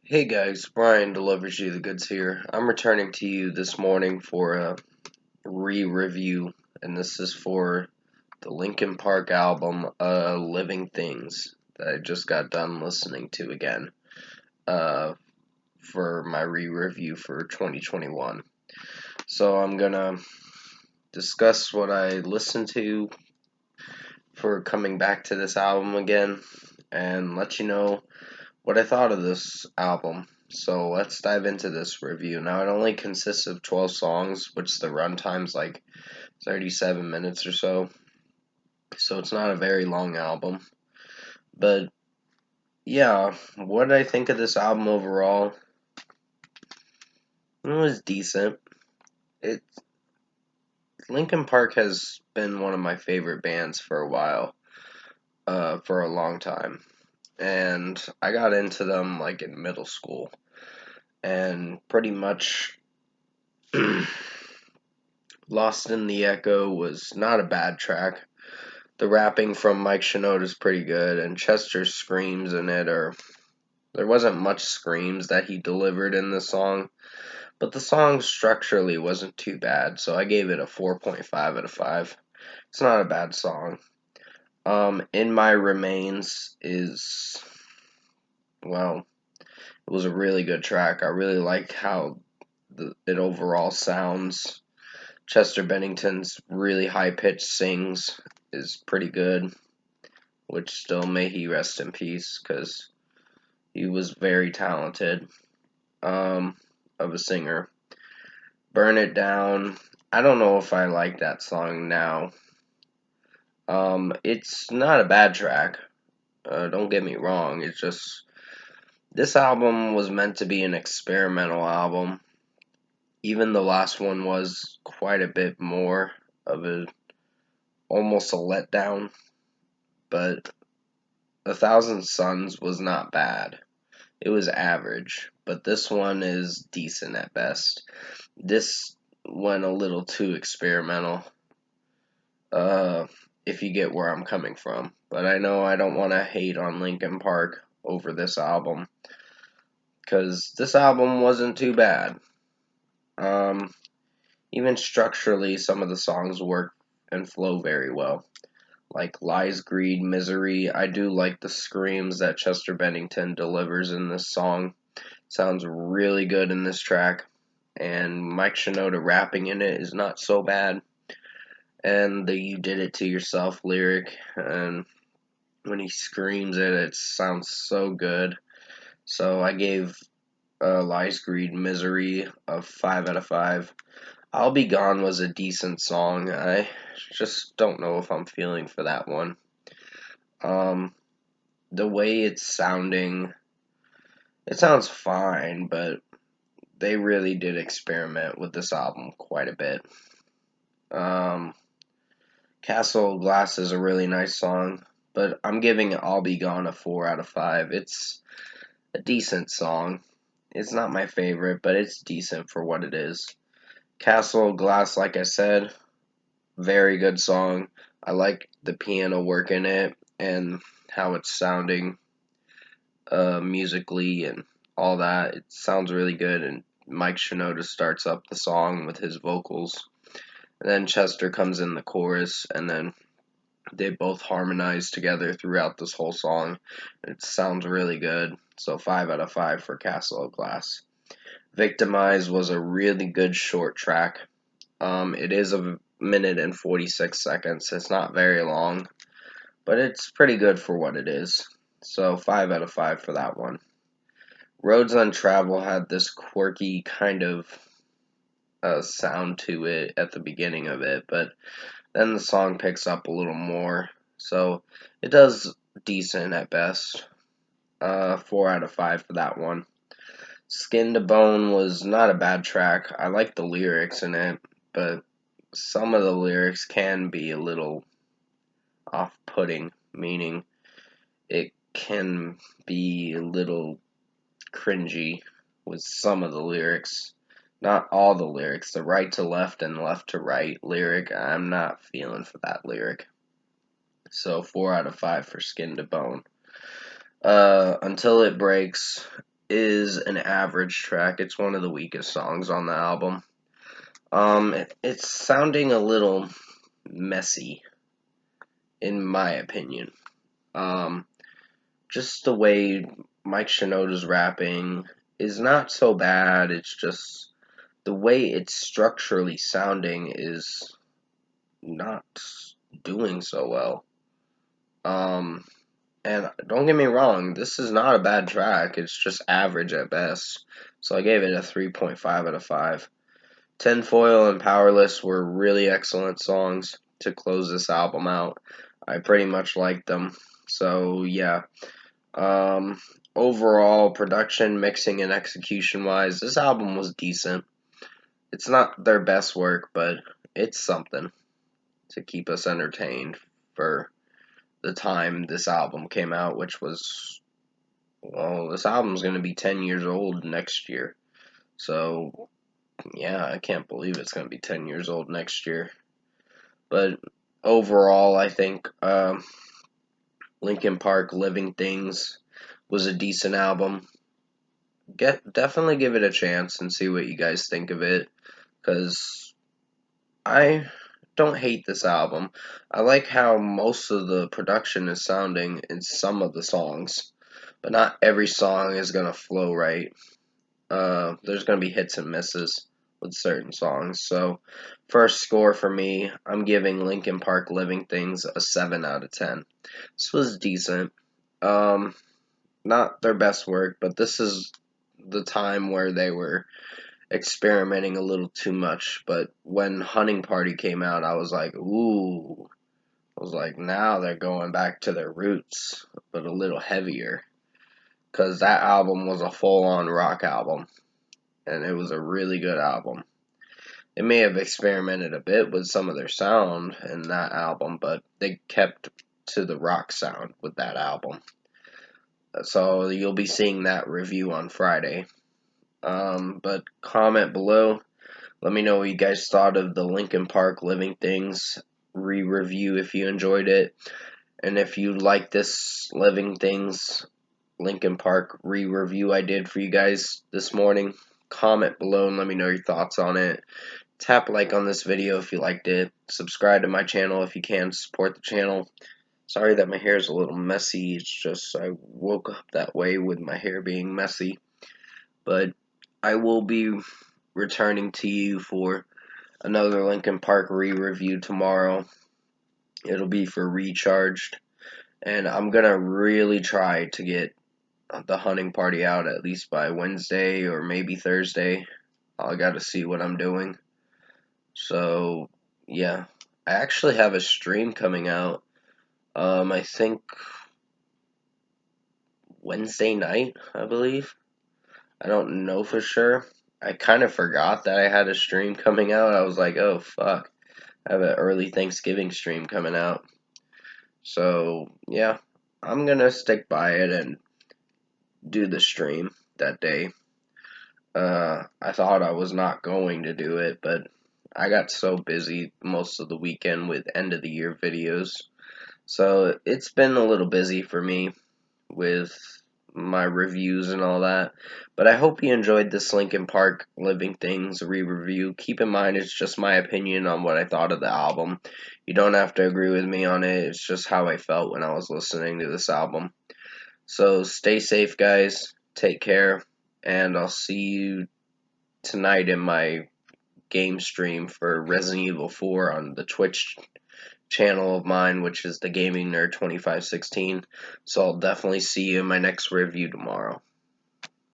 Hey guys, Brian delivers you the goods here. I'm returning to you this morning for a re-review, and this is for the Linkin Park album, Living Things, that I just got done listening to again, uh, for my re-review for 2021. So I'm gonna discuss what I listened to for coming back to this album again, and let you know what I thought of this album. So let's dive into this review. Now, it only consists of 12 songs, which the runtime's like 37 minutes or so. So it's not a very long album. But yeah, what did I think of this album overall? It was decent. It Linkin Park has been one of my favorite bands for a while, for a long time. And I got into them like in middle school. And pretty much Lost in the Echo was not a bad track. The rapping from Mike Shinoda is pretty good, and Chester's screams in it are. There wasn't much screams that he delivered in the song, but the song structurally wasn't too bad, so I gave it a 4.5 out of 5. It's not a bad song. In My Remains is. Well, it was a really good track. I really like how it overall sounds. Chester Bennington's really high pitched sings is pretty good, which still may he rest in peace because he was very talented of a singer. Burn It Down. I don't know if I like that song now. It's not a bad track. Don't get me wrong. It's just this album was meant to be an experimental album. Even the last one was quite a bit more of a almost a letdown, but A Thousand Suns was not bad. It was average, but this one is decent at best. This went a little too experimental, uh, if you get where I'm coming from. But I know I don't want to hate on Linkin Park over this album, because this album wasn't too bad. Um, Even structurally, some of the songs work and flow very well. Like Lies, Greed, Misery. I do like the screams that Chester Bennington delivers in this song. Sounds really good in this track. And Mike Shinoda rapping in it is not so bad. And the You Did It To Yourself lyric, and when he screams it, it sounds so good. So I gave Lies, Greed, Misery a 5 out of 5. I'll Be Gone was a decent song. I just don't know if I'm feeling for that one. Um, the way it's sounding, it sounds fine, but they really did experiment with this album quite a bit. Um, Castle Glass is a really nice song, but I'm giving I'll Be Gone a 4 out of 5. It's a decent song. It's not my favorite, but it's decent for what it is. Castle Glass, like I said, very good song. I like the piano work in it and how it's sounding musically and all that. It sounds really good, and Mike Shinoda starts up the song with his vocals. And then Chester comes in the chorus, and then they both harmonize together throughout this whole song. It sounds really good. So 5 out of 5 for Castle of Glass. Victimize was a really good short track. It is a minute and 46 seconds. It's not very long, but it's pretty good for what it is. So 5 out of 5 for that one. Roads Untraveled had this quirky kind of sound to it at the beginning of it, but then the song picks up a little more. So it does decent at best. 4 out of 5 for that one. Skin to Bone was not a bad track. I like the lyrics in it, but some of the lyrics can be a little off-putting, meaning it can be a little cringy with some of the lyrics. Not all the lyrics. The right to left and left to right lyric, I'm not feeling for that lyric. So 4 out of 5 for Skin to Bone. Until It Breaks. is an average track. It's one of the weakest songs on the album. It's sounding a little messy, in my opinion. Um, just the way Mike Shinoda's rapping is not so bad. It's just the way it's structurally sounding is not doing so well. Um, and don't get me wrong, this is not a bad track. It's just average at best. So I gave it a 3.5 out of 5. Tinfoil and Powerless were really excellent songs to close this album out. I pretty much liked them. So yeah. Um, Overall production, mixing, and execution wise, this album was decent. It's not their best work, but it's something to keep us entertained for the time this album came out, which was, well, this album's going to be 10 years old next year. So, yeah, I can't believe it's going to be 10 years old next year. But overall, I think Linkin Park Living Things was a decent album. Definitely give it a chance and see what you guys think of it, because I don't hate this album. I like how most of the production is sounding in some of the songs, but not every song is gonna flow right. There's gonna be hits and misses with certain songs. So, first score for me, I'm giving Linkin Park Living Things a 7 out of 10. This was decent. Um, Not their best work, but this is the time where they were experimenting a little too much. But when Hunting Party came out, I was like, ooh. I was like, now they're going back to their roots, but a little heavier. Because that album was a full on rock album, and it was a really good album. They may have experimented a bit with some of their sound in that album, but they kept to the rock sound with that album. So you'll be seeing that review on Friday. But comment below. Let me know what you guys thought of the Linkin Park Living Things re-review if you enjoyed it. And if you like this Living Things Linkin Park re-review I did for you guys this morning, comment below and let me know your thoughts on it. Tap like on this video if you liked it. Subscribe to my channel if you can. Support the channel. Sorry that my hair is a little messy. It's just I woke up that way with my hair being messy. But I will be returning to you for another Linkin Park re-review tomorrow. It'll be for Recharged. And I'm gonna really try to get the Hunting Party out at least by Wednesday or maybe Thursday. I gotta see what I'm doing. So, yeah. I actually have a stream coming out. I think Wednesday night, I believe. I don't know for sure. I kind of forgot that I had a stream coming out. I was like, oh, fuck. I have an early Thanksgiving stream coming out. So, yeah. I'm gonna stick by it and do the stream that day. I thought I was not going to do it, but I got so busy most of the weekend with end of the year videos. So it's been a little busy for me with my reviews and all that. But I hope you enjoyed this Linkin Park Living Things re-review. Keep in mind it's just my opinion on what I thought of the album. You don't have to agree with me on it. It's just how I felt when I was listening to this album. So stay safe, guys. Take care. And I'll see you tonight in my game stream for Resident Evil 4 on the Twitch channel of mine, which is the Gaming Nerd 2516. So I'll definitely see you in my next review tomorrow.